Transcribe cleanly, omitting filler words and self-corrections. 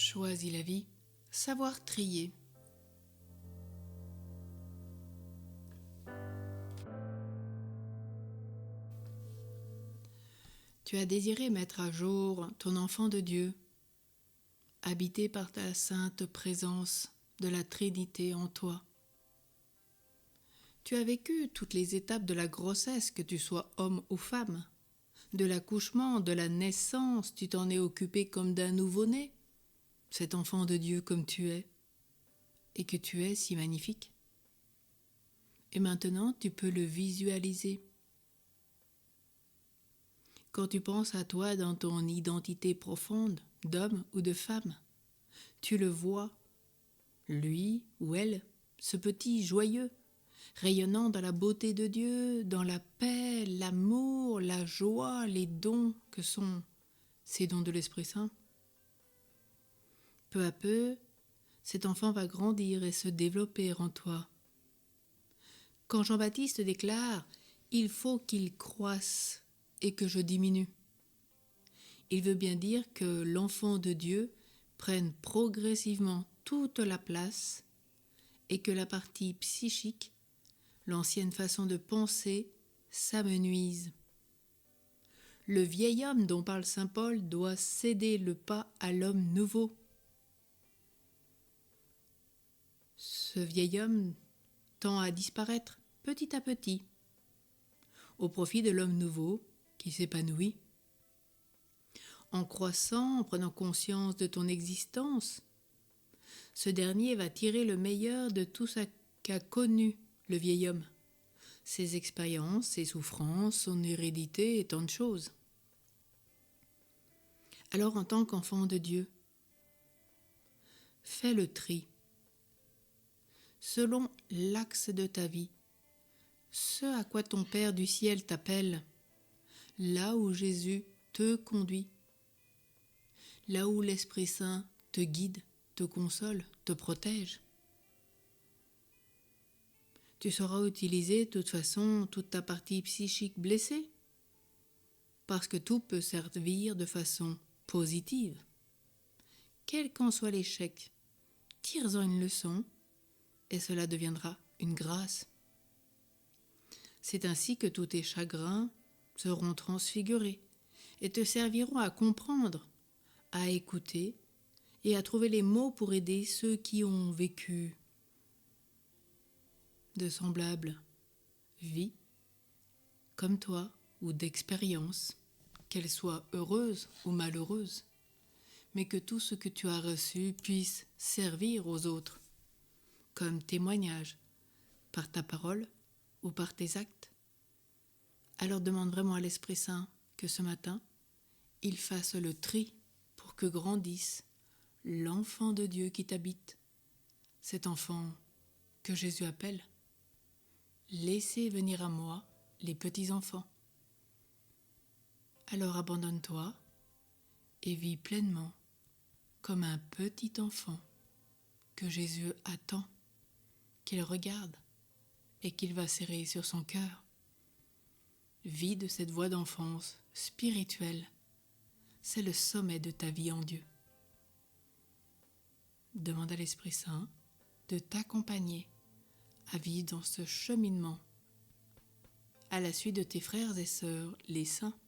Choisis la vie, savoir trier. Tu as désiré mettre à jour ton enfant de Dieu, habité par ta sainte présence de la Trinité en toi. Tu as vécu toutes les étapes de la grossesse, que tu sois homme ou femme. De l'accouchement, de la naissance, tu t'en es occupé comme d'un nouveau-né, cet enfant de Dieu comme tu es, et que tu es si magnifique. Et maintenant, tu peux le visualiser. Quand tu penses à toi dans ton identité profonde, d'homme ou de femme, tu le vois, lui ou elle, ce petit joyeux, rayonnant dans la beauté de Dieu, dans la paix, l'amour, la joie, les dons que sont ces dons de l'Esprit Saint. Peu à peu, cet enfant va grandir et se développer en toi. Quand Jean-Baptiste déclare « Il faut qu'il croisse et que je diminue », il veut bien dire que l'enfant de Dieu prenne progressivement toute la place et que la partie psychique, l'ancienne façon de penser, s'amenuise. Le vieil homme dont parle saint Paul doit céder le pas à l'homme nouveau. Ce vieil homme tend à disparaître petit à petit, au profit de l'homme nouveau qui s'épanouit. En croissant, en prenant conscience de ton existence, ce dernier va tirer le meilleur de tout ce qu'a connu le vieil homme, ses expériences, ses souffrances, son hérédité et tant de choses. Alors en tant qu'enfant de Dieu, fais le tri, selon l'axe de ta vie, ce à quoi ton Père du ciel t'appelle, là où Jésus te conduit, là où l'Esprit Saint te guide, te console, te protège. Tu sauras utiliser de toute façon toute ta partie psychique blessée, parce que tout peut servir de façon positive. Quel qu'en soit l'échec, tire-en une leçon et cela deviendra une grâce. C'est ainsi que tous tes chagrins seront transfigurés et te serviront à comprendre, à écouter et à trouver les mots pour aider ceux qui ont vécu de semblables vies comme toi ou d'expériences, qu'elles soient heureuses ou malheureuses, mais que tout ce que tu as reçu puisse servir aux autres comme témoignage par ta parole ou par tes actes. Alors demande vraiment à l'Esprit Saint que ce matin, il fasse le tri pour que grandisse l'enfant de Dieu qui t'habite, cet enfant que Jésus appelle. Laissez venir à moi les petits enfants. Alors abandonne-toi et vis pleinement comme un petit enfant que Jésus attend, qu'il regarde et qu'il va serrer sur son cœur. Vis de cette voie d'enfance spirituelle. C'est le sommet de ta vie en Dieu. Demande à l'Esprit Saint de t'accompagner à vivre dans ce cheminement à la suite de tes frères et sœurs, les saints.